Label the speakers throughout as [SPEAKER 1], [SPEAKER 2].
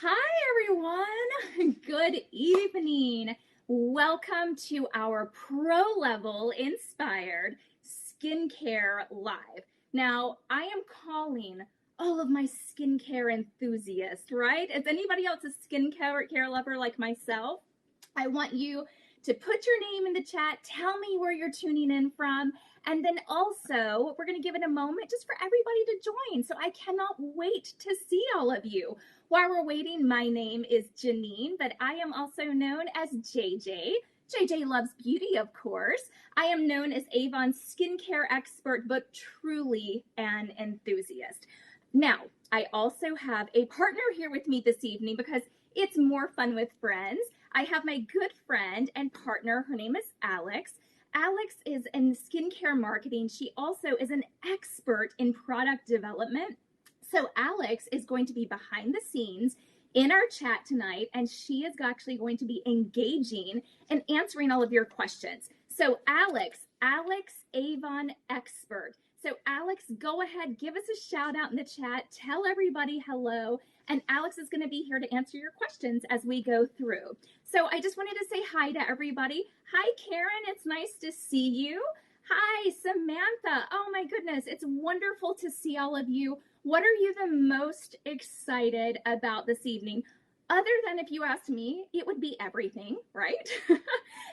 [SPEAKER 1] Hi, everyone. Good evening. Welcome to our pro level inspired skincare live. Now, I am calling all of my skincare enthusiasts, right? Is anybody else a skincare lover like myself? I want you to put your name in the chat, tell me where you're tuning in from, and then also we're going to give it a moment just for everybody to join. So I cannot wait to see all of you. While we're waiting, my name is Janine, but I am also known as JJ. JJ Loves Beauty, of course. I am known as Avon's skincare expert, but truly an enthusiast. Now, I also have a partner here with me this evening because it's more fun with friends. I have my good friend and partner. Her name is Alex. Alex is in skincare marketing. She also is an expert in product development. So Alex is going to be behind the scenes in our chat tonight, and she is actually going to be engaging and answering all of your questions. So Alex, Avon expert. So Alex, go ahead, give us a shout out in the chat, tell everybody hello, and Alex is going to be here to answer your questions as we go through. So I just wanted to say hi to everybody. Hi, Karen, it's nice to see you. Hi, Samantha. Oh my goodness, it's wonderful to see all of you. What are you the most excited about this evening? Other than if you asked me, it would be everything, right?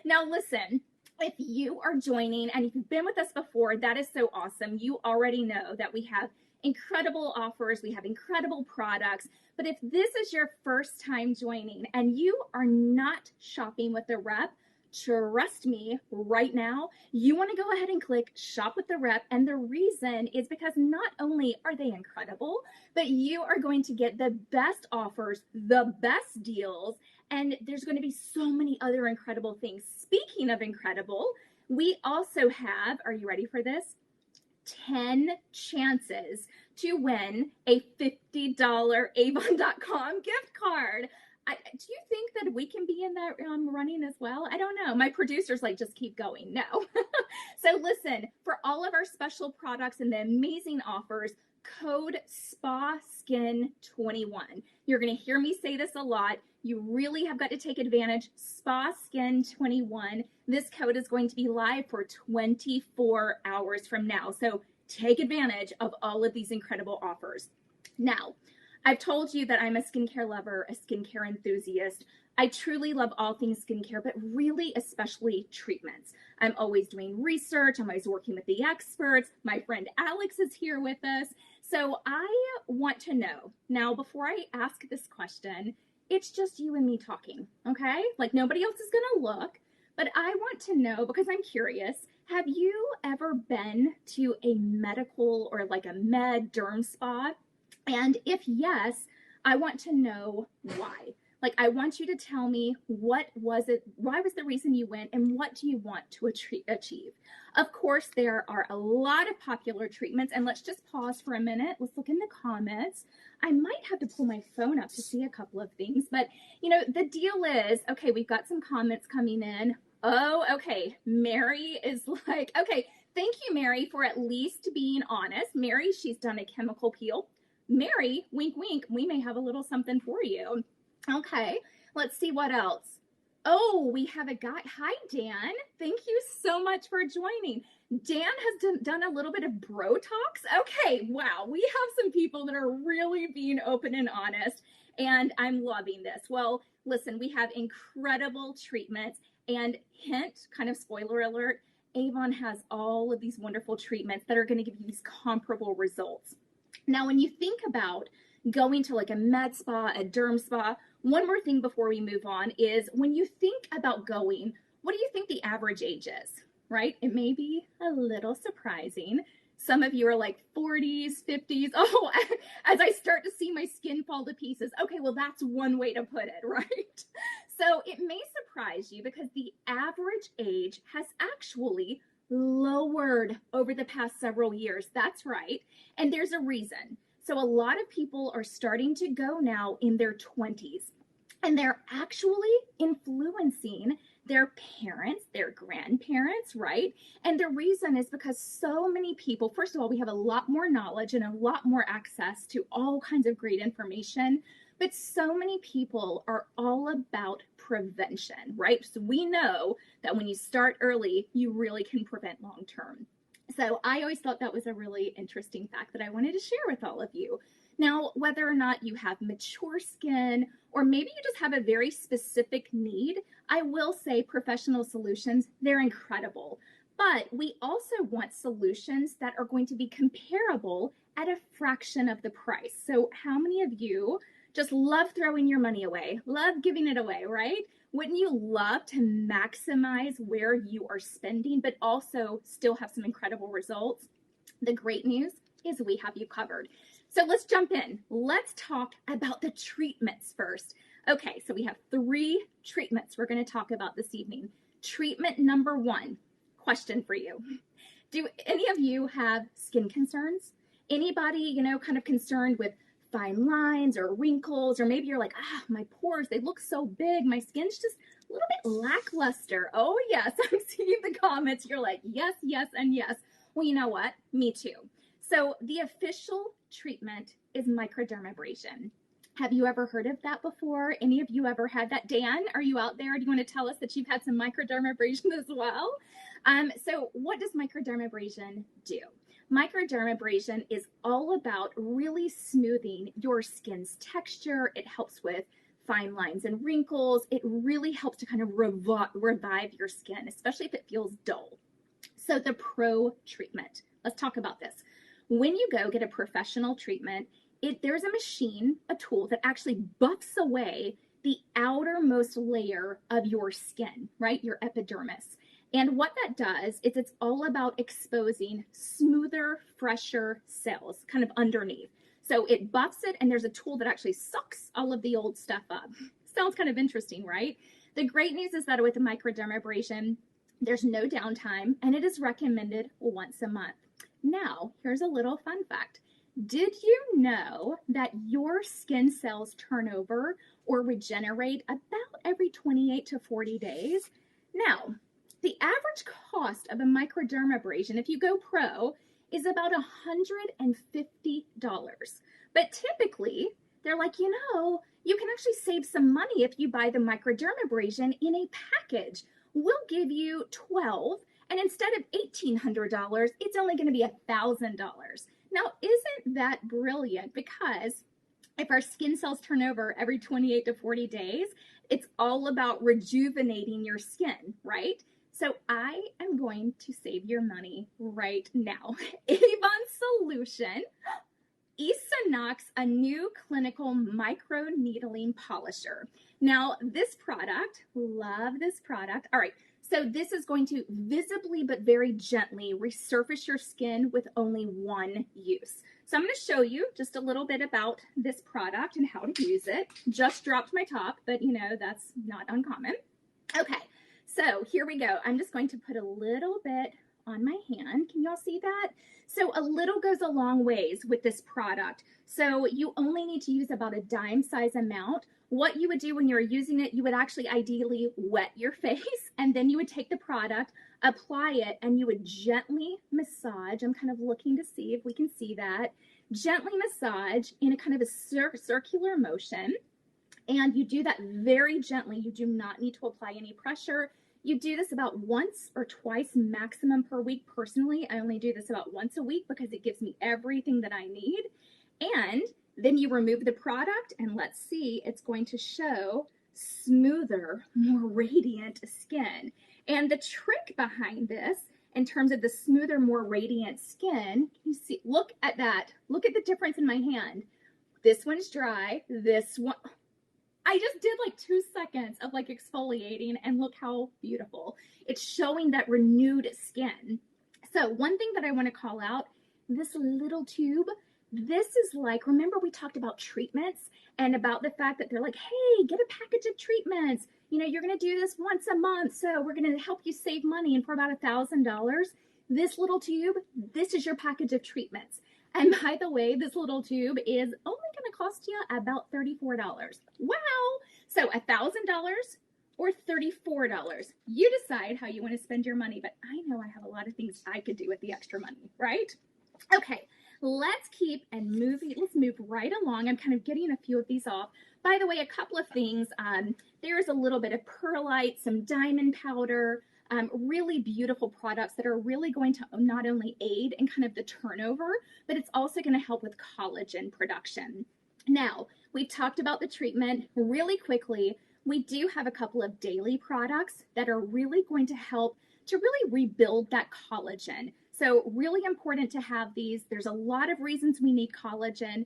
[SPEAKER 1] Now listen, if you are joining and if you've been with us before, that is so awesome. You already know that we have incredible offers, we have incredible products. But if this is your first time joining and you are not shopping with a rep, trust me right now, you want to go ahead and click shop with the rep. And the reason is because not only are they incredible, but you are going to get the best offers, the best deals, and there's going to be so many other incredible things. Speaking of incredible, we also have, are you ready for this? 10 chances to win a $50 Avon.com gift card. Do you think that we can be in that running as well? I don't know. My producer's like, just keep going. No. So listen, for all of our special products and the amazing offers, code SPASKIN21. You're going to hear me say this a lot. You really have got to take advantage. SPASKIN21. This code is going to be live for 24 hours from now. So take advantage of all of these incredible offers. Now, I've told you that I'm a skincare lover, a skincare enthusiast. I truly love all things skincare, but really especially treatments. I'm always doing research. I'm always working with the experts. My friend Alex is here with us. So I want to know, now before I ask this question, it's just you and me talking, okay? Like nobody else is gonna look, but I want to know, because I'm curious, have you ever been to a medical or like a med derm spa? And if yes, I want to know why. Like, I want you to tell me, what was it, why was the reason you went, and what do you want to achieve? Of course, there are a lot of popular treatments, and let's just pause for a minute. Let's look in the comments. I might have to pull my phone up to see a couple of things, but you know, the deal is, okay, we've got some comments coming in. Oh, okay, Mary is like, okay, thank you, Mary, for at least being honest. Mary, she's done a chemical peel. Mary, wink, wink, we may have a little something for you. Okay, let's see what else. Oh, we have a guy. Hi, Dan. Thank you so much for joining. Dan has done a little bit of Brotox. Okay, wow. We have some people that are really being open and honest, and I'm loving this. Well, listen, we have incredible treatments, and hint, kind of spoiler alert, Avon has all of these wonderful treatments that are going to give you these comparable results. Now, when you think about going to like a med spa, a derm spa, one more thing before we move on is when you think about going, what do you think the average age is, right? It may be a little surprising. Some of you are like 40s, 50s. Oh, as I start to see my skin fall to pieces. Okay, well, that's one way to put it, right? So it may surprise you because the average age has actually lowered over the past several years. That's right. And there's a reason. So a lot of people are starting to go now in their 20s, and they're actually influencing their parents, their grandparents, right? And the reason is because so many people, first of all, we have a lot more knowledge and a lot more access to all kinds of great information. But so many people are all about prevention, right? So we know that when you start early, you really can prevent long term. So I always thought that was a really interesting fact that I wanted to share with all of you. Now, whether or not you have mature skin, or maybe you just have a very specific need, I will say professional solutions, they're incredible. But we also want solutions that are going to be comparable at a fraction of the price. So how many of you just love throwing your money away, love giving it away, right? Wouldn't you love to maximize where you are spending, but also still have some incredible results? The great news is we have you covered. So let's jump in. Let's talk about the treatments first. Okay, so we have 3 treatments we're going to talk about this evening. Treatment number 1, question for you. Do any of you have skin concerns? Anybody, kind of concerned with fine lines or wrinkles, or maybe you're like, my pores, they look so big. My skin's just a little bit lackluster. Oh yes, I'm seeing the comments. You're like, yes, yes, and yes. Well, you know what? Me too. So the official treatment is microdermabrasion. Have you ever heard of that before? Any of you ever had that? Dan, are you out there? Do you want to tell us that you've had some microdermabrasion as well? So what does microdermabrasion do? Microdermabrasion is all about really smoothing your skin's texture. It helps with fine lines and wrinkles. It really helps to kind of revive your skin, especially if it feels dull. So the pro treatment, let's talk about this. When you go get a professional treatment, there's a machine, a tool that actually buffs away the outermost layer of your skin, right? Your epidermis. And what that does is it's all about exposing smoother, fresher cells kind of underneath. So it buffs it, and there's a tool that actually sucks all of the old stuff up. Sounds kind of interesting, right? The great news is that with the microdermabrasion, there's no downtime, and it is recommended once a month. Now, here's a little fun fact. Did you know that your skin cells turn over or regenerate about every 28 to 40 days? Now, the average cost of a microdermabrasion, if you go pro, is about $150. But typically, they're like, you can actually save some money if you buy the microdermabrasion in a package. We'll give you 12, and instead of $1,800, it's only going to be $1,000. Now, isn't that brilliant? Because if our skin cells turn over every 28 to 40 days, it's all about rejuvenating your skin, right? So I am going to save your money right now. Avon Solution, Isanox, a new clinical micro needling polisher. Now this product, love this product. All right, so this is going to visibly but very gently resurface your skin with only 1 use. So I'm going to show you just a little bit about this product and how to use it. Just dropped my top, but that's not uncommon. Okay. So here we go. I'm just going to put a little bit on my hand. Can y'all see that? So a little goes a long ways with this product. So you only need to use about a dime size amount. What you would do when you're using it, you would actually ideally wet your face, and then you would take the product, apply it, and you would gently massage. I'm kind of looking to see if we can see that. Gently massage in a kind of a circular motion. And you do that very gently. You do not need to apply any pressure. You do this about once or twice maximum per week. Personally, I only do this about once a week because it gives me everything that I need. And then you remove the product, and let's see, it's going to show smoother, more radiant skin. And the trick behind this, in terms of the smoother, more radiant skin, you see, look at that. Look at the difference in my hand. This one's dry, this one, I just did like 2 seconds of like exfoliating, and look how beautiful. It's showing that renewed skin. So one thing that I want to call out, this little tube, this is like, remember we talked about treatments and about the fact that they're like, hey, get a package of treatments. You're going to do this once a month, so we're going to help you save money. And for about $1,000, this little tube, this is your package of treatments. And by the way, this little tube is only going to cost you about $34. Wow. So $1,000 or $34. You decide how you want to spend your money, but I know I have a lot of things I could do with the extra money, right? Okay, let's keep and let's move right along. I'm kind of getting a few of these off. By the way, a couple of things. There's a little bit of perlite, some diamond powder, really beautiful products that are really going to not only aid in kind of the turnover, but it's also going to help with collagen production. Now, we've talked about the treatment really quickly. We do have a couple of daily products that are really going to help to really rebuild that collagen. So really important to have these. There's a lot of reasons we need collagen,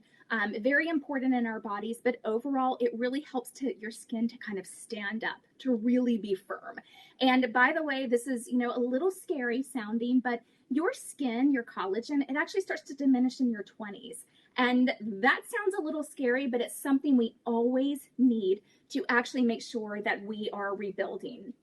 [SPEAKER 1] very important in our bodies, but overall it really helps your skin to kind of stand up, to really be firm. And by the way, this is, a little scary sounding, but your skin, your collagen, it actually starts to diminish in your 20s. And that sounds a little scary, but it's something we always need to actually make sure that we are rebuilding.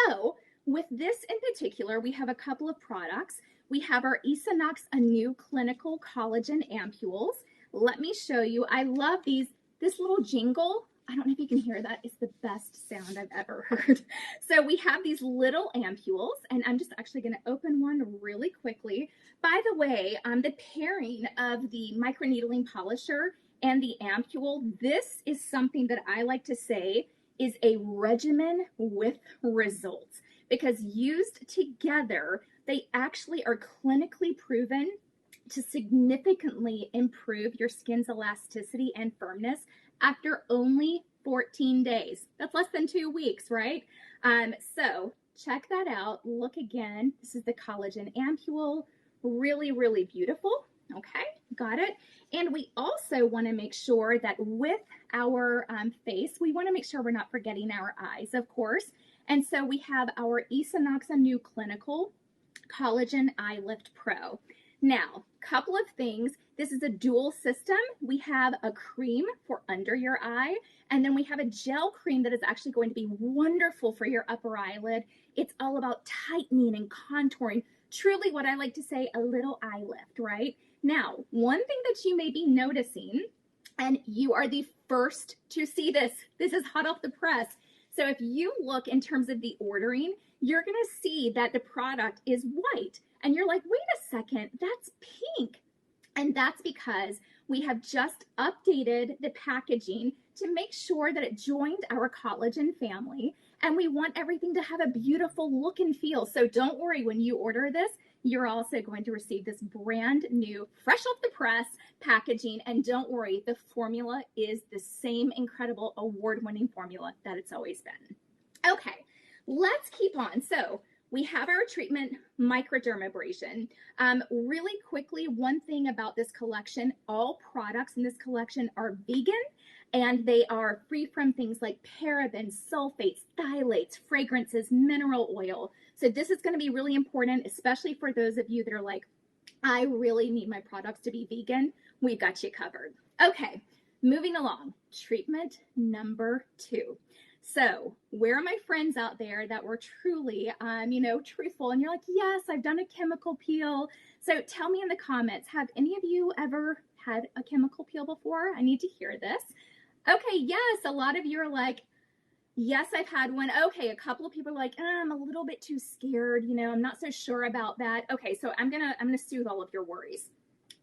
[SPEAKER 1] So with this in particular, we have a couple of products. We have our Esonox Anew Clinical Collagen Ampules. Let me show you. I love these. This little jingle, I don't know if you can hear that. It's the best sound I've ever heard. So we have these little ampules, and I'm just actually going to open one really quickly. By the way, the pairing of the microneedling polisher and the ampule, this is something that I like to say is a regimen with results, because used together, they actually are clinically proven to significantly improve your skin's elasticity and firmness after only 14 days. That's less than 2 weeks, right? So check that out. Look again. This is the collagen ampule. Really, really beautiful. Okay, got it. And we also want to make sure that with our face, we want to make sure we're not forgetting our eyes, of course. And so we have our Esonox Anew Clinical Collagen Eye Lift Pro. Now, couple of things. This is a dual system. We have a cream for under your eye, and then we have a gel cream that is actually going to be wonderful for your upper eyelid. It's all about tightening and contouring. Truly what I like to say, a little eye lift, right? Now, one thing that you may be noticing, and you are the first to see this. This is hot off the press. So if you look in terms of the ordering, you're going to see that the product is white. And you're like, wait a second, that's pink. And that's because we have just updated the packaging to make sure that it joined our collagen family. And we want everything to have a beautiful look and feel. So don't worry, when you order this, you're also going to receive this brand new, fresh off the press packaging. And don't worry, the formula is the same incredible award-winning formula that it's always been. Okay, let's keep on. So we have our treatment, microdermabrasion. Really quickly, one thing about this collection, all products in this collection are vegan, and they are free from things like parabens, sulfates, phthalates, fragrances, mineral oil. So this is going to be really important, especially for those of you that are like, I really need my products to be vegan. We've got you covered. Okay, moving along. Treatment number 2. So where are my friends out there that were truly, truthful? And you're like, yes, I've done a chemical peel. So tell me in the comments, have any of you ever had a chemical peel before? I need to hear this. Okay, yes, a lot of you are like, yes, I've had one. Okay, a couple of people are like, I'm a little bit too scared. I'm not so sure about that. Okay, so I'm gonna soothe all of your worries.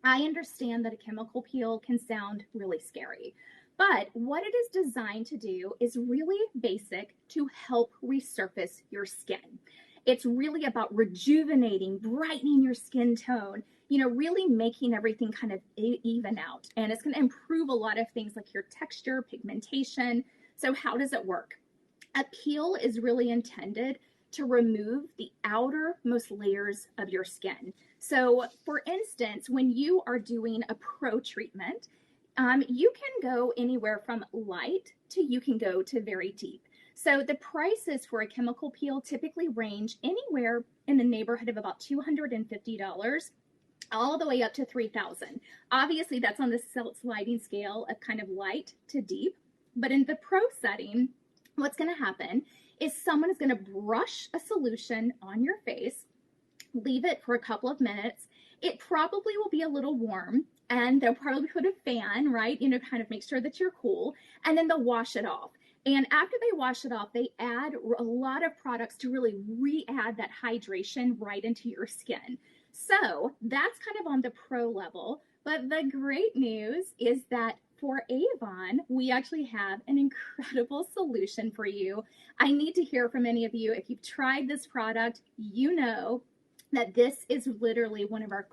[SPEAKER 1] I understand that a chemical peel can sound really scary. But what it is designed to do is really basic to help resurface your skin. It's really about rejuvenating, brightening your skin tone, really making everything kind of even out. And it's going to improve a lot of things like your texture, pigmentation. So how does it work? A peel is really intended to remove the outermost layers of your skin. So for instance, when you are doing a pro treatment, you can go anywhere from light to you can go to very deep. So the prices for a chemical peel typically range anywhere in the neighborhood of about $250 all the way up to $3,000. Obviously, that's on the sliding scale of kind of light to deep. But in the pro setting, what's going to happen is someone is going to brush a solution on your face, leave it for a couple of minutes. It probably will be a little warm, and they'll probably put a fan, right? Kind of make sure that you're cool, and then they'll wash it off. And after they wash it off, they add a lot of products to really re-add that hydration right into your skin. So that's kind of on the pro level. But the great news is that for Avon, we actually have an incredible solution for you. I need to hear from any of you. If you've tried this product, you know that this is literally one of our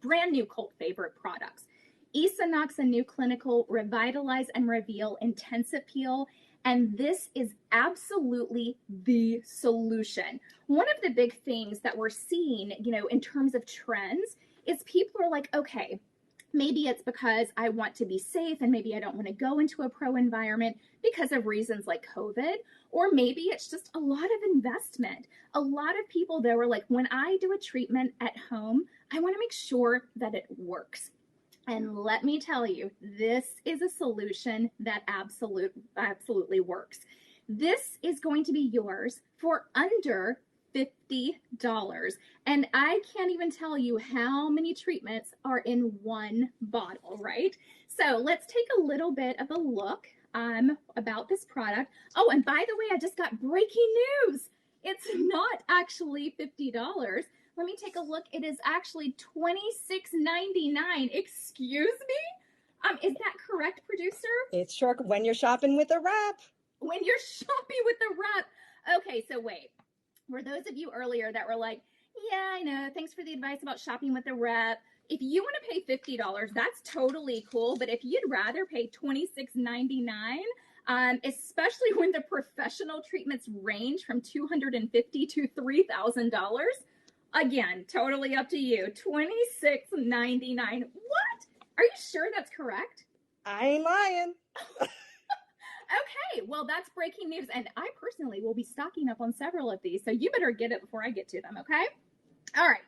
[SPEAKER 1] brand new cult favorite products. Esonox, a new clinical Revitalize and Reveal Intensive Peel. And this is absolutely the solution. One of the big things that we're seeing, in terms of trends is people are like, okay, maybe it's because I want to be safe and maybe I don't want to go into a pro environment because of reasons like COVID, or maybe it's just a lot of investment. A lot of people that were like, when I do a treatment at home, I want to make sure that it works. And let me tell you, this is a solution that absolutely works. This is going to be yours for under $50. And I can't even tell you how many treatments are in one bottle, right? So let's take a little bit of a look about this product. Oh, and by the way, I just got breaking news. It's not actually $50. Let me take a look. It is actually $26.99. Excuse me? Is that correct, producer?
[SPEAKER 2] It's sure when you're shopping with a wrap.
[SPEAKER 1] When you're shopping with a wrap. Okay, so wait. For those of you earlier that were like, yeah, I know, thanks for the advice about shopping with a rep. If you want to pay $50, that's totally cool. But if you'd rather pay $26.99, especially when the professional treatments range from $250 to $3,000, again, totally up to you. $26.99. What? Are you sure that's correct?
[SPEAKER 2] I ain't lying.
[SPEAKER 1] Okay, well, that's breaking news. And I personally will be stocking up on several of these. So you better get it before I get to them, okay? All right.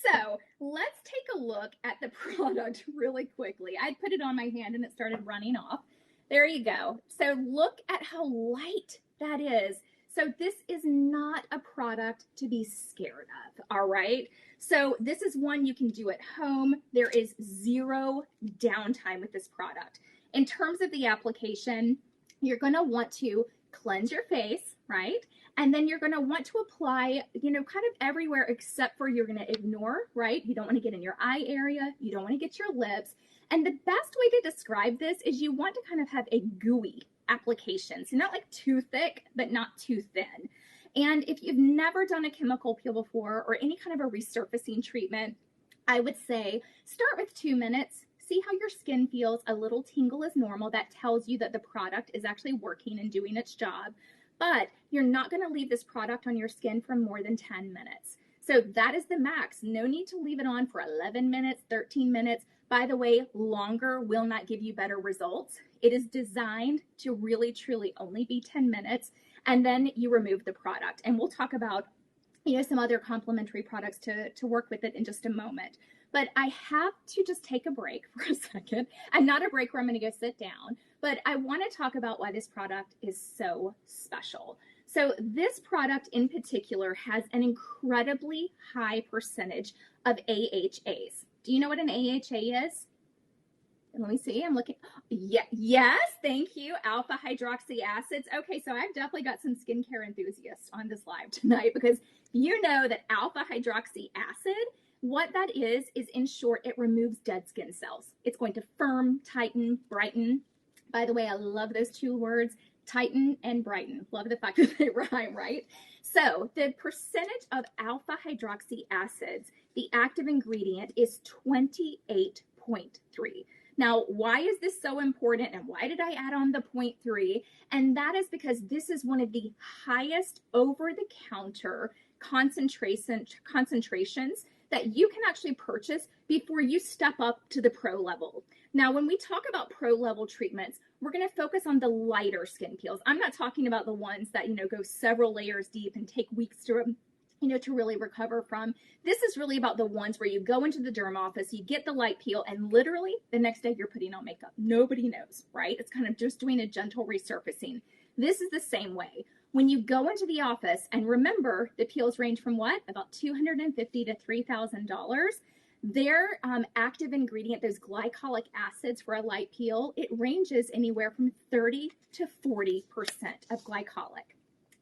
[SPEAKER 1] So let's take a look at the product really quickly. I put it on my hand and it started running off. There you go. So look at how light that is. So this is not a product to be scared of, all right? So this is one you can do at home. There is zero downtime with this product. In terms of the application, you're going to want to cleanse your face, right? And then you're going to want to apply, kind of everywhere except for you're going to ignore, right? You don't want to get in your eye area. You don't want to get your lips. And the best way to describe this is you want to kind of have a gooey application. So not like too thick, but not too thin. And if you've never done a chemical peel before or any kind of a resurfacing treatment, I would say start with 2 minutes. See how your skin feels. A little tingle is normal. That tells you that the product is actually working and doing its job. But you're not going to leave this product on your skin for more than 10 minutes. So that is the max. No need to leave it on for 11 minutes, 13 minutes. By the way, longer will not give you better results. It is designed to really, truly only be 10 minutes. And then you remove the product. And we'll talk about some other complementary products to work with it in just a moment. But I have to just take a break for a second, and not a break where I'm going to go sit down, but I want to talk about why this product is so special. So this product in particular has an incredibly high percentage of AHAs. Do you know what an AHA is? Let me see. I'm looking. Yeah, yes, thank you. Alpha hydroxy acids. Okay, so I've definitely got some skincare enthusiasts on this live tonight because you know that alpha hydroxy acid, what that is in short, it removes dead skin cells. It's going to firm, tighten, brighten. By the way, I love those two words, tighten and brighten. Love the fact that they rhyme, right? So the percentage of alpha hydroxy acids, the active ingredient, is 28.3. Now, why is this so important and why did I add on the 0.3? And that is because this is one of the highest over-the-counter concentrations that you can actually purchase before you step up to the pro level. Now, when we talk about pro level treatments, we're going to focus on the lighter skin peels. I'm not talking about the ones that, go several layers deep and take weeks to really recover from. This is really about the ones where you go into the derm office, you get the light peel, and literally the next day you're putting on makeup. Nobody knows, right? It's kind of just doing a gentle resurfacing. This is the same way. When you go into the office, and remember, the peels range from what? About $250 to $3,000. Their active ingredient, those glycolic acids for a light peel, it ranges anywhere from 30 to 40% of glycolic.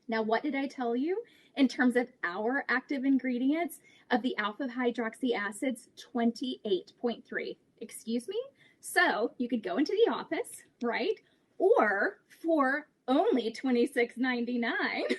[SPEAKER 1] Now, what did I tell you? In terms of our active ingredients of the alpha hydroxy acids, 28.3. excuse me? So you could go into the office, right? Or for only $26.99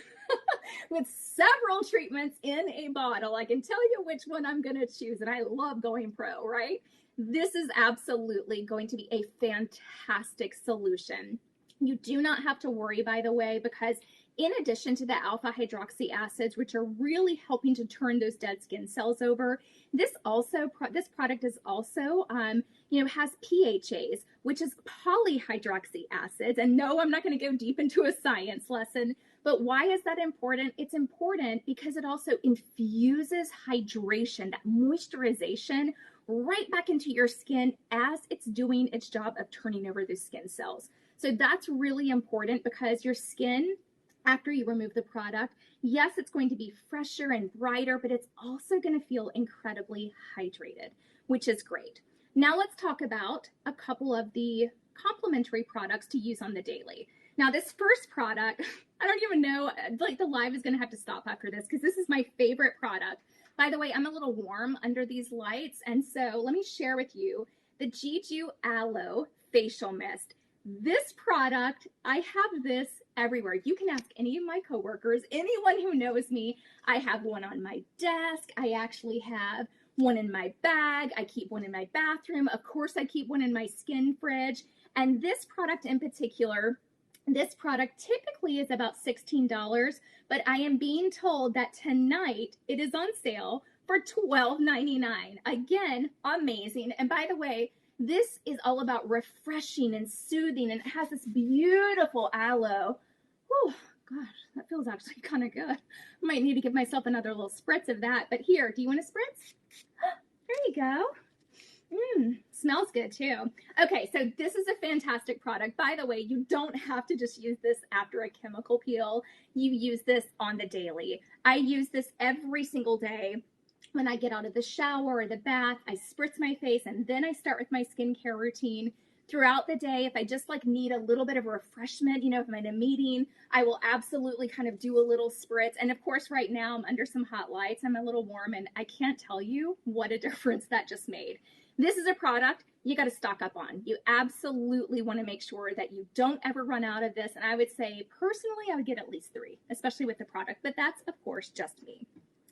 [SPEAKER 1] with several treatments in a bottle. I can tell you which one I'm going to choose, and I love going pro, right? This is absolutely going to be a fantastic solution. You do not have to worry, by the way, because in addition to the alpha hydroxy acids, which are really helping to turn those dead skin cells over, this product is also has PHAs, which is polyhydroxy acids. And no, I'm not going to go deep into a science lesson, but why is that important? It's important because it also infuses hydration, that moisturization, right back into your skin as it's doing its job of turning over those skin cells. So that's really important because your skin, after you remove the product, yes, it's going to be fresher and brighter, but it's also going to feel incredibly hydrated, which is great. Now let's talk about a couple of the complementary products to use on the daily. Now this first product, I don't even know, like the live is going to have to stop after this because this is my favorite product. By the way, I'm a little warm under these lights, and so let me share with you the Jeju Aloe Facial Mist. This product, I have this everywhere. You can ask any of my coworkers, anyone who knows me. I have one on my desk. I actually have one in my bag. I keep one in my bathroom. Of course, I keep one in my skin fridge. And this product in particular, this product typically is about $16, but I am being told that tonight it is on sale for $12.99. Again, amazing. And by the way, this is all about refreshing and soothing, and it has this beautiful aloe. Oh, gosh, that feels actually kind of good. I might need to give myself another little spritz of that. But here, do you want a spritz? There you go. Smells good too. Okay, so this is a fantastic product. By the way, you don't have to just use this after a chemical peel. You use this on the daily. I use this every single day. When I get out of the shower or the bath, I spritz my face and then I start with my skincare routine. Throughout the day, if I just like need a little bit of refreshment, you know, if I'm in a meeting, I will absolutely kind of do a little spritz. And of course, right now I'm under some hot lights. I'm a little warm and I can't tell you what a difference that just made. This is a product you got to stock up on. You absolutely want to make sure that you don't ever run out of this. And I would say personally, I would get at least 3, especially with the product, but that's of course just me.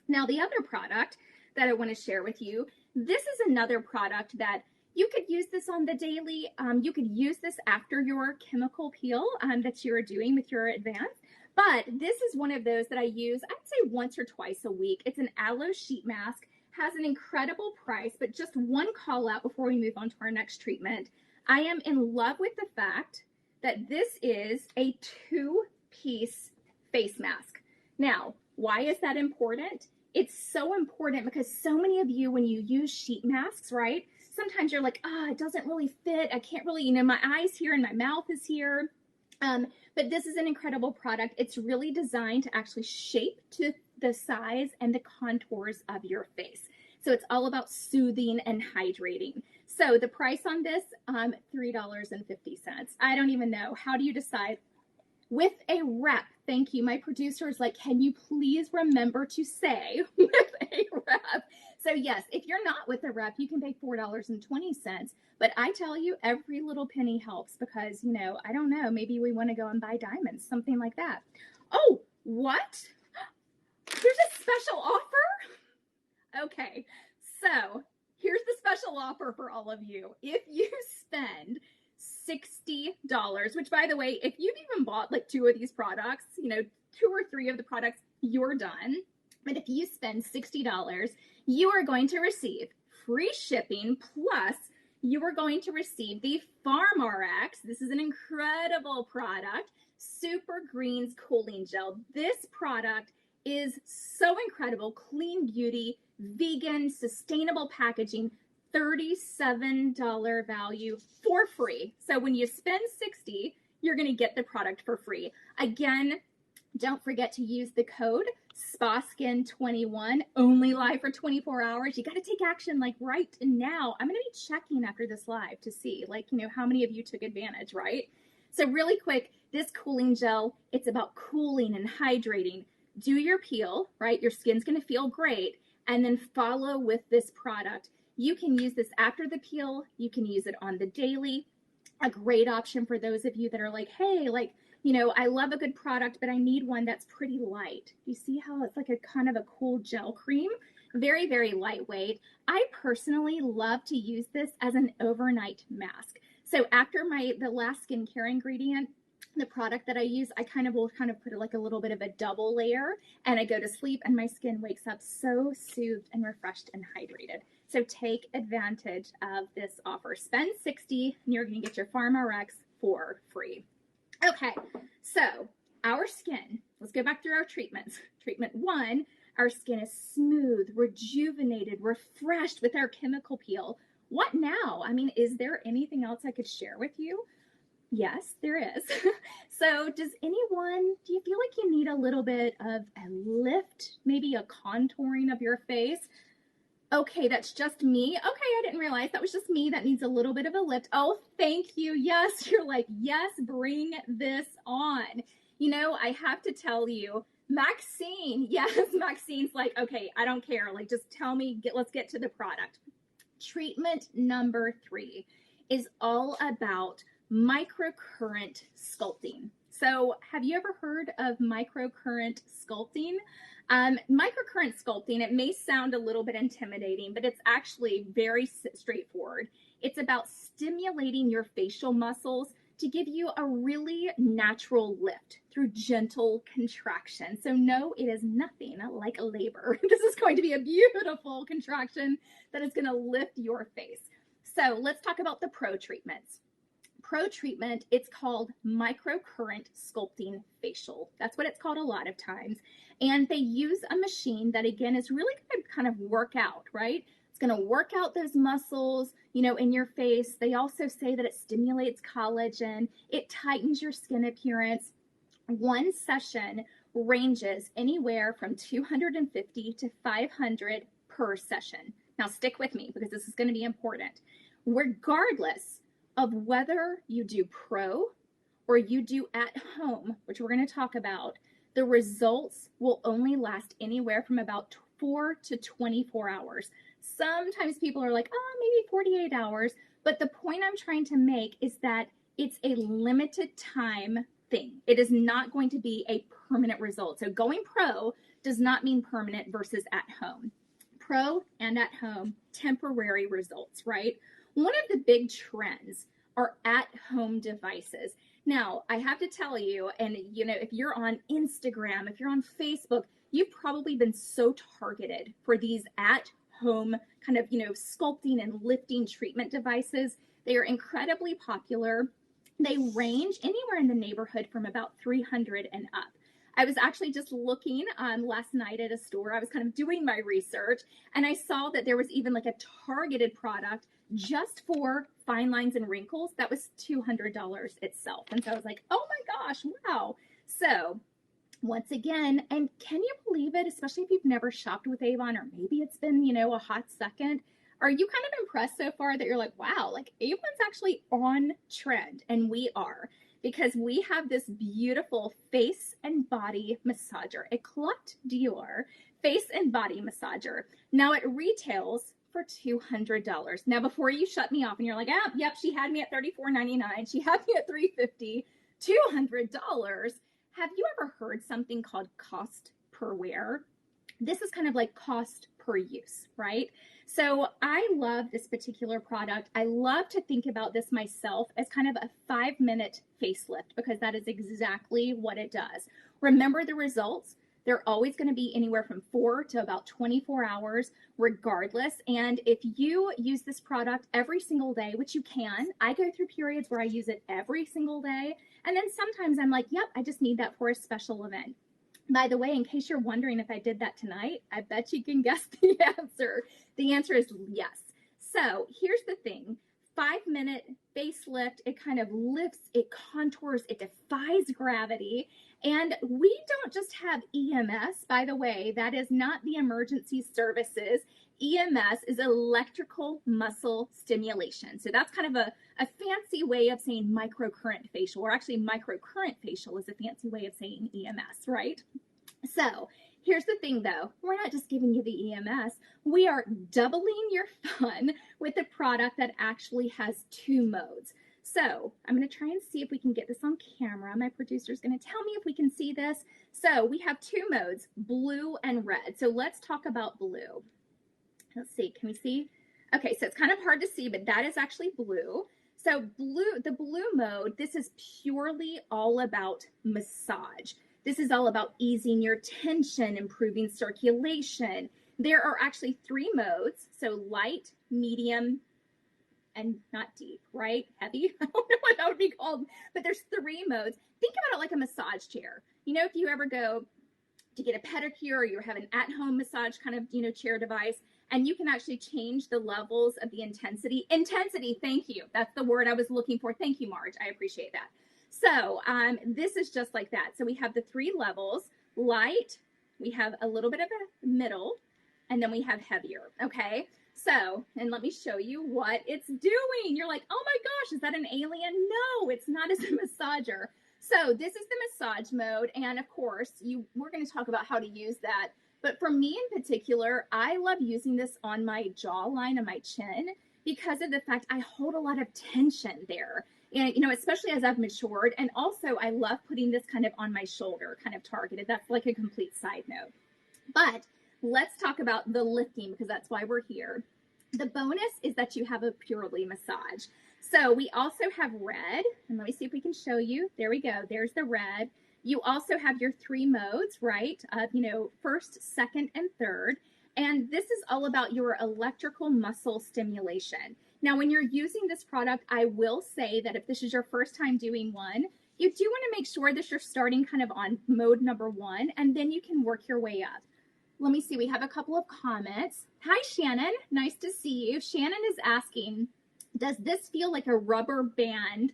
[SPEAKER 1] Now, the other product that I want to share with you, this is another product that you could use this on the daily. You could use this after your chemical peel that you're doing with your Advance. But this is one of those that I use, I'd say once or twice a week. It's an aloe sheet mask, has an incredible price, but just one call out before we move on to our next treatment. I am in love with the fact that this is a 2-piece face mask. Now, why is that important? It's so important because so many of you, when you use sheet masks, right? Sometimes you're like, it doesn't really fit. I can't really, my eyes here and my mouth is here. But this is an incredible product. It's really designed to actually shape to the size and the contours of your face. So it's all about soothing and hydrating. So the price on this, $3.50. I don't even know. How do you decide? With a rep, thank you. My producer is like, can you please remember to say with a rep? So yes, if you're not with a rep, you can pay $4.20. But I tell you, every little penny helps because, I don't know, maybe we want to go and buy diamonds, something like that. Oh, what? There's a special offer? Okay, so here's the special offer for all of you. If you spend $60, which by the way, if you've even bought like 2 of these products, 2 or 3 of the products, you're done. But if you spend $60, you are going to receive free shipping, plus you are going to receive the Farm RX. This is an incredible product, Super Greens Cooling Gel. This product is so incredible, clean beauty, vegan, sustainable packaging, $37 value for free. So when you spend $60, you're going to get the product for free. Again, don't forget to use the code SPASKIN21, only live for 24 hours. You got to take action like right now. I'm going to be checking after this live to see how many of you took advantage, right? So really quick, this cooling gel, it's about cooling and hydrating. Do your peel, right? Your skin's going to feel great. And then follow with this product. You can use this after the peel. You can use it on the daily. A great option for those of you that are like, hey, like, I love a good product, but I need one that's pretty light. You see how it's like a kind of a cool gel cream? Very, very lightweight. I personally love to use this as an overnight mask. So after the last skincare ingredient, the product that I use, I will put like a little bit of a double layer, and I go to sleep and my skin wakes up so soothed and refreshed and hydrated. So take advantage of this offer. Spend $60 and you're going to get your PharmRx for free. Okay, so our skin, let's go back through our treatments. Treatment 1, our skin is smooth, rejuvenated, refreshed with our chemical peel. What now? I mean, is there anything else I could share with you? Yes, there is. So do you feel like you need a little bit of a lift, maybe a contouring of your face? Okay, that's just me. Okay, I didn't realize that was just me. That needs a little bit of a lift. Oh, thank you. Yes, you're like, yes, bring this on. I have to tell you, Maxine, yes, Maxine's like, okay, I don't care. Like, just tell me, let's get to the product. Treatment number 3 is all about microcurrent sculpting. So have you ever heard of microcurrent sculpting? Microcurrent sculpting, it may sound a little bit intimidating, but it's actually very straightforward. It's about stimulating your facial muscles to give you a really natural lift through gentle contraction. So no, it is nothing like labor. This is going to be a beautiful contraction that is going to lift your face. So let's talk about the pro treatments. Pro treatment, it's called microcurrent sculpting facial. That's what it's called a lot of times. And they use a machine that, again, is really going to kind of work out, right? It's going to work out those muscles, in your face. They also say that it stimulates collagen. It tightens your skin appearance. One session ranges anywhere from $250 to $500 per session. Now stick with me because this is going to be important. Regardless of whether you do pro or you do at home, which we're going to talk about, the results will only last anywhere from about 4 to 24 hours. Sometimes people are like, maybe 48 hours. But the point I'm trying to make is that it's a limited time thing. It is not going to be a permanent result. So going pro does not mean permanent versus at home. Pro and at home, temporary results, right? One of the big trends are at-home devices. Now, I have to tell you, and if you're on Instagram, if you're on Facebook, you've probably been so targeted for these at-home kind of, sculpting and lifting treatment devices. They are incredibly popular. They range anywhere in the neighborhood from about $300 and up. I was actually just looking last night at a store. I was kind of doing my research, and I saw that there was even like a targeted product just for fine lines and wrinkles that was $200 itself. And so I was like, oh my gosh, wow. So once again, and can you believe it, especially if you've never shopped with Avon, or maybe it's been, a hot second, are you kind of impressed so far that you're like, wow, like Avon's actually on trend? And we are, because we have this beautiful face and body massager, a Clot Dior face and body massager. Now it retails for $200. Now, before you shut me off and you're like, yep, she had me at $34.99. She had me at $350, $200. Have you ever heard something called cost per wear? This is kind of like cost per use, right? So I love this particular product. I love to think about this myself as kind of a 5-minute facelift, because that is exactly what it does. Remember the results. They're always going to be anywhere from 4 to about 24 hours regardless. And if you use this product every single day, which you can, I go through periods where I use it every single day. And then sometimes I'm like, yep, I just need that for a special event. By the way, in case you're wondering if I did that tonight, I bet you can guess the answer. The answer is yes. So here's the thing. 5-minute facelift, it kind of lifts, it contours, it defies gravity. And we don't just have EMS, by the way, that is not the emergency services. EMS is electrical muscle stimulation. So that's kind of a fancy way of saying microcurrent facial, or actually microcurrent facial is a fancy way of saying EMS, right? So Here's the thing though, we're not just giving you the EMS, we are doubling your fun with a product that actually has 2 modes. So I'm going to try and see if we can get this on camera. My producer is going to tell me if we can see this. So we have 2 modes, blue and red. So let's talk about blue. Let's see, can we see? Okay, so it's kind of hard to see, but that is actually blue. So the blue mode, this is purely all about massage. This is all about easing your tension, improving circulation. There are actually 3 modes, so light, medium, and not deep, right? Heavy. I don't know what that would be called, but there's 3 modes. Think about it like a massage chair. You know, if you ever go to get a pedicure or you have an at-home massage kind of, chair device, and you can actually change the levels of the intensity. Intensity, thank you. That's the word I was looking for. Thank you, Marge. I appreciate that. So this is just like that. So we have the 3 levels, light, we have a little bit of a middle, and then we have heavier, okay? So, and let me show you what it's doing. You're like, oh my gosh, is that an alien? No, it's not as a massager. So this is the massage mode. And of course, we're going to talk about how to use that. But for me in particular, I love using this on my jawline and my chin because of the fact I hold a lot of tension there. And, especially as I've matured. And also I love putting this kind of on my shoulder, kind of targeted. That's like a complete side note. But let's talk about the lifting because that's why we're here. The bonus is that you have a purely massage. So we also have red, and let me see if we can show you. There we go. There's the red. You also have your 3 modes, right? First, second, and third. And this is all about your electrical muscle stimulation. Now, when you're using this product, I will say that if this is your first time doing one, you do want to make sure that you're starting kind of on mode number 1, and then you can work your way up. Let me see. We have a couple of comments. Hi, Shannon. Nice to see you. Shannon is asking, does this feel like a rubber band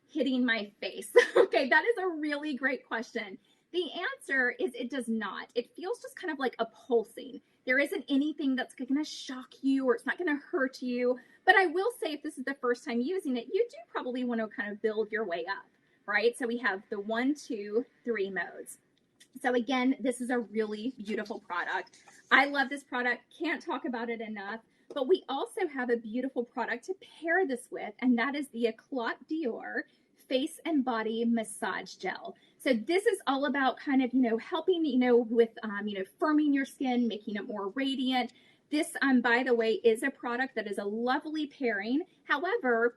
[SPEAKER 1] hitting my face? Okay, that is a really great question. The answer is it does not. It feels just kind of like a pulsing. There isn't anything that's going to shock you or it's not going to hurt you. But I will say if this is the first time using it, you do probably want to kind of build your way up, right? So we have the 1, 2, 3 modes. So again, this is a really beautiful product. I love this product. Can't talk about it enough. But we also have a beautiful product to pair this with, and that is the Eclat Dior Face and Body Massage Gel. So this is all about kind of, helping, with, firming your skin, making it more radiant. This, by the way, is a product that is a lovely pairing. However,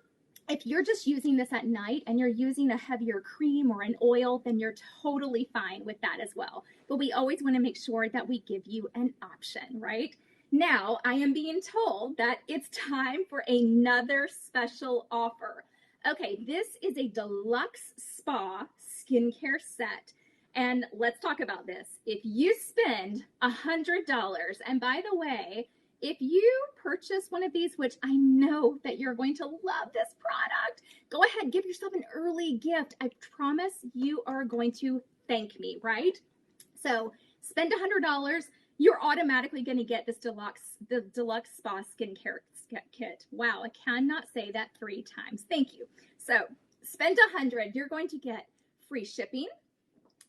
[SPEAKER 1] if you're just using this at night and you're using a heavier cream or an oil, then you're totally fine with that as well. But we always want to make sure that we give you an option, right? Now, I am being told that it's time for another special offer. Okay, this is a deluxe spa skincare set. And let's talk about this. If you spend $100, and by the way, if you purchase one of these, which I know that you're going to love this product, go ahead, give yourself an early gift. I promise you are going to thank me, right? So spend $100. You're automatically going to get this the deluxe spa skincare kit. Wow, I cannot say that 3 times. Thank you. So spend $100. You're going to get free shipping.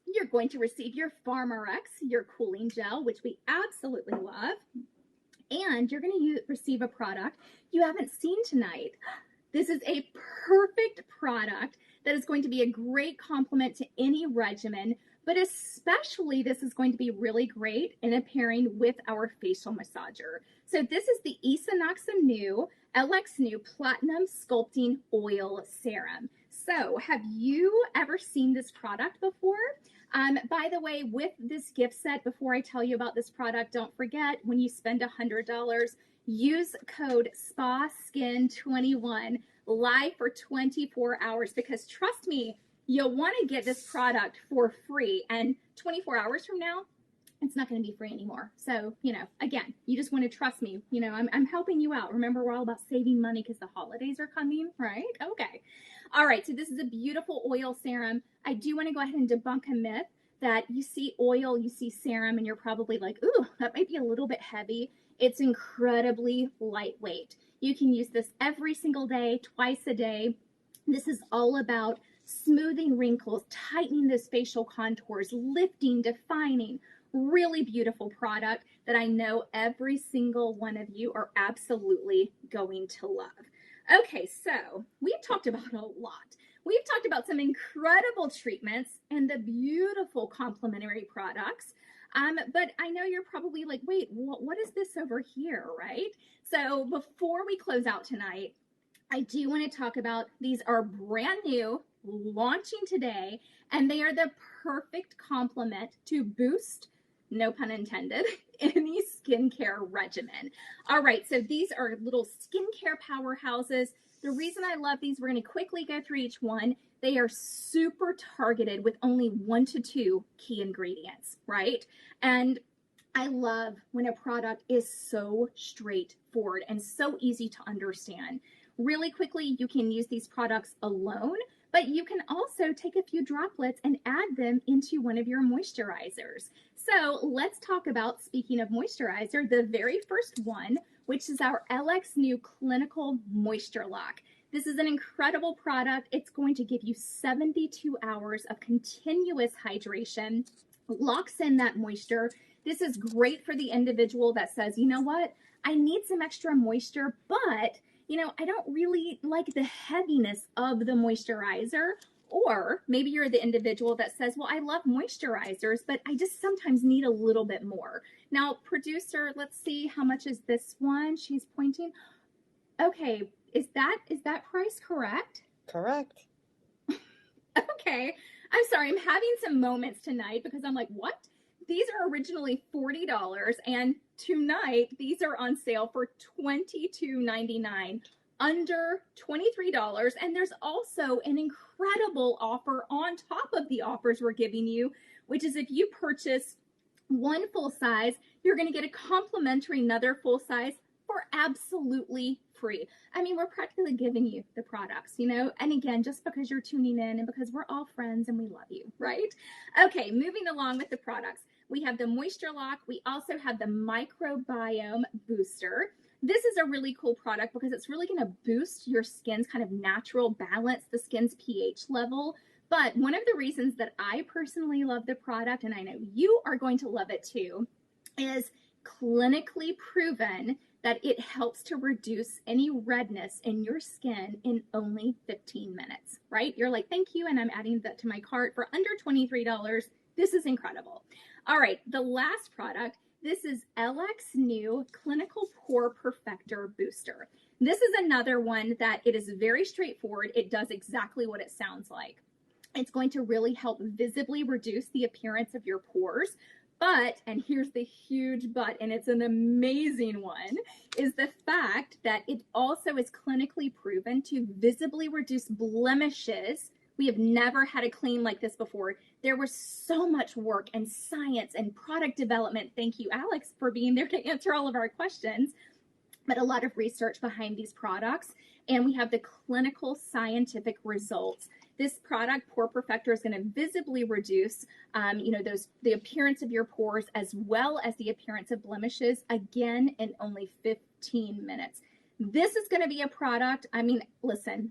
[SPEAKER 1] You're going to receive your PharmRx, your cooling gel, which we absolutely love. And you're going to receive a product you haven't seen tonight. This is a perfect product that is going to be a great complement to any regimen, but especially this is going to be really great in a pairing with our facial massager. So this is the Isinoxum New LX New Platinum Sculpting Oil Serum. So have you ever seen this product before? By the way, with this gift set, before I tell you about this product, don't forget when you spend $100, use code SPASKIN21 live for 24 hours because trust me, you'll want to get this product for free. And 24 hours from now, it's not going to be free anymore. So, again, you just want to trust me. I'm helping you out. Remember, we're all about saving money because the holidays are coming, right? Okay. All right. So this is a beautiful oil serum. I do want to go ahead and debunk a myth that you see oil, you see serum, and you're probably like, ooh, that might be a little bit heavy. It's incredibly lightweight. You can use this every single day, twice a day. This is all about smoothing wrinkles, tightening those facial contours, lifting, defining, Really beautiful product that I know every single one of you are absolutely going to love. Okay, so we've talked about a lot. We've talked about some incredible treatments and the beautiful complementary products. But I know you're probably like, wait, what is this over here, right? So before we close out tonight, I do want to talk about these are brand new, launching today, and they are the perfect complement to boost, no pun intended, any skincare regimen. All right, so these are little skincare powerhouses. The reason I love these, we're going to quickly go through each one. They are super targeted with only 1 to 2 key ingredients, right? And I love when a product is so straightforward and so easy to understand. Really quickly, you can use these products alone, but you can also take a few droplets and add them into one of your moisturizers. So let's talk about, speaking of moisturizer, the very first one, which is our LX New Clinical Moisture Lock. This is an incredible product. It's going to give you 72 hours of continuous hydration, locks in that moisture. This is great for the individual that says, you know what, I need some extra moisture, but I don't really like the heaviness of the moisturizer. Or maybe you're the individual that says, well, I love moisturizers, but I just sometimes need a little bit more. Now, producer, let's see, how much is this one? She's pointing. Okay, is that price correct?
[SPEAKER 2] Correct.
[SPEAKER 1] Okay, I'm sorry, I'm having some moments tonight because I'm like, what? These are originally $40, and tonight these are on sale for $22.99, under $23. And there's also an incredible offer on top of the offers we're giving you, which is if you purchase one full size, you're going to get a complimentary another full size for absolutely free. I mean, we're practically giving you the products, and again, just because you're tuning in and because we're all friends and we love you, right? Okay, moving along with the products. We have the Moisture Lock. We also have the Microbiome Booster. This is a really cool product because it's really going to boost your skin's kind of natural balance, the skin's pH level. But one of the reasons that I personally love the product, and I know you are going to love it too, is clinically proven that it helps to reduce any redness in your skin in only 15 minutes, right? You're like, thank you, and I'm adding that to my cart for under $23. This is incredible. All right, the last product, this is LX New Clinical Pore Perfector Booster. This is another one that it is very straightforward. It does exactly what it sounds like. It's going to really help visibly reduce the appearance of your pores. But, and here's the huge but, and it's an amazing one, is the fact that it also is clinically proven to visibly reduce blemishes. We have never had a claim like this before. There was so much work and science and product development. Thank you, Alex, for being there to answer all of our questions. But a lot of research behind these products. And we have the clinical scientific results. This product, Pore Perfector, is going to visibly reduce, the appearance of your pores as well as the appearance of blemishes, again, in only 15 minutes. This is going to be a product, I mean, listen,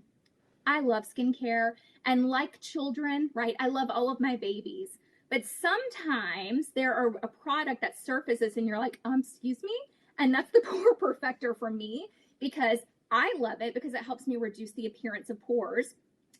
[SPEAKER 1] I love skincare, and like children, right, I love all of my babies. But sometimes there are a product that surfaces and you're like, excuse me? And that's the Pore Perfector for me, because I love it because it helps me reduce the appearance of pores.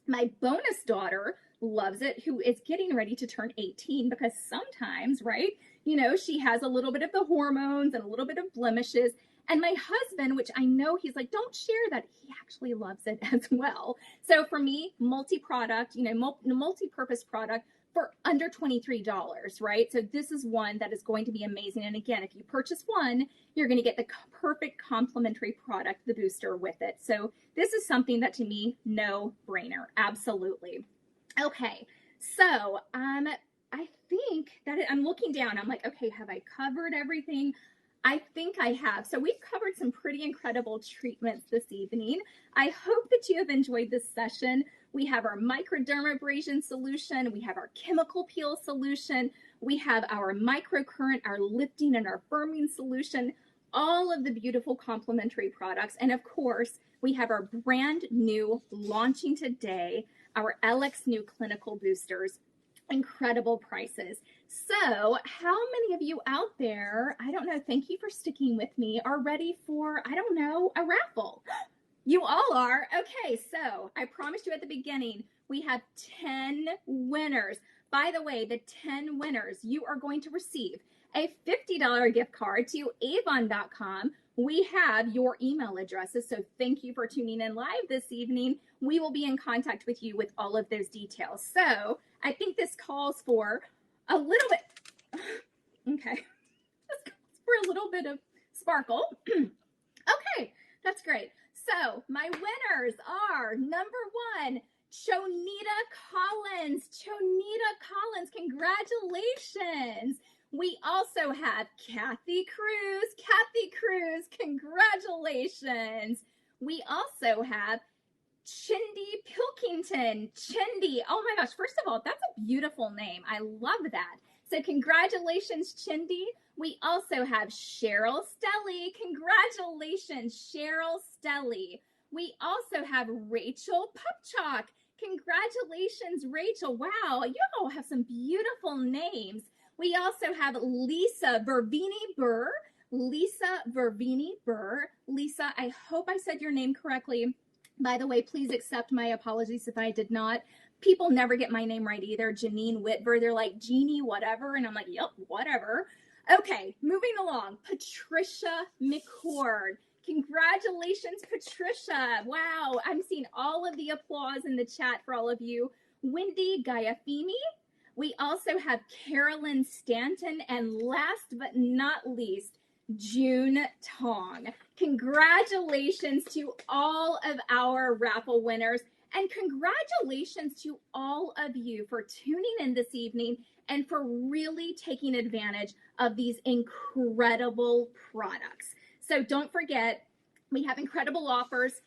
[SPEAKER 1] My bonus daughter loves it, who is getting ready to turn 18, because sometimes, right, she has a little bit of the hormones and a little bit of blemishes. And my husband, which I know he's like, don't share that, he actually loves it as well. So for me, multi-product, multi-purpose product for under $23, right? So this is one that is going to be amazing. And again, if you purchase one, you're going to get the perfect complementary product, the booster, with it. So this is something that, to me, no brainer. Absolutely. Okay. So I think that I'm looking down. I'm like, okay, have I covered everything? I think I have. So we've covered some pretty incredible treatments this evening. I hope that you have enjoyed this session. We have our microdermabrasion solution. We have our chemical peel solution. We have our microcurrent, our lifting and our firming solution, all of the beautiful complementary products. And of course, we have our brand new, launching today, our LX New Clinical Boosters. Incredible prices. So, how many of you out there, I don't know, thank you for sticking with me, are ready for, I don't know, a raffle? You all are? Okay, so I promised you at the beginning, we have 10 winners. By the way, the 10 winners, you are going to receive a $50 gift card to Avon.com. We have your email addresses, so thank you for tuning in live this evening. We will be in contact with you with all of those details. So I think this calls for a little bit, okay, this calls for a little bit of sparkle. Okay, that's great. So my winners are number one, Chonita Collins. Chonita Collins, congratulations. We also have Kathy Cruz. Kathy Cruz, congratulations. We also have Chindy Pilkington. Chindy, oh my gosh, first of all, that's a beautiful name. I love that. So congratulations, Chindy. We also have Cheryl Stelly. Congratulations, Cheryl Stelly. We also have Rachel Pupchalk. Congratulations, Rachel. Wow, you all have some beautiful names. We also have Lisa Vervini Burr. Lisa Vervini Burr. Lisa, I hope I said your name correctly. By the way, please accept my apologies if I did not. People never get my name right either. Janine Whitver, they're like, Jeannie, whatever. And I'm like, yep, whatever. Okay, moving along. Patricia McCord. Congratulations, Patricia. Wow, I'm seeing all of the applause in the chat for all of you. Wendy Gaiafimi. We also have Carolyn Stanton. And last but not least, June Tong. Congratulations to all of our raffle winners, and congratulations to all of you for tuning in this evening and for really taking advantage of these incredible products. So don't forget, we have incredible offers,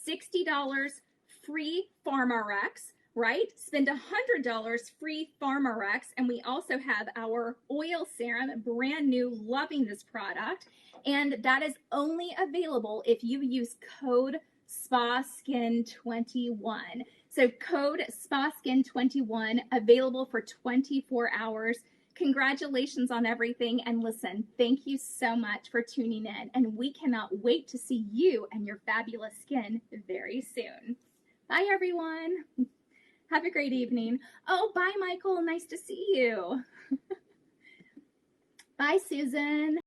[SPEAKER 1] $60 free PharmRx, right? Spend $100 free PharmRx, and we also have our oil serum, brand new, loving this product, and that is only available if you use code SPASKIN21. So code SPASKIN21, available for 24 hours. Congratulations on everything, and listen, thank you so much for tuning in, and we cannot wait to see you and your fabulous skin very soon. Bye, everyone. Have a great evening. Oh, bye, Michael. Nice to see you. Bye, Susan.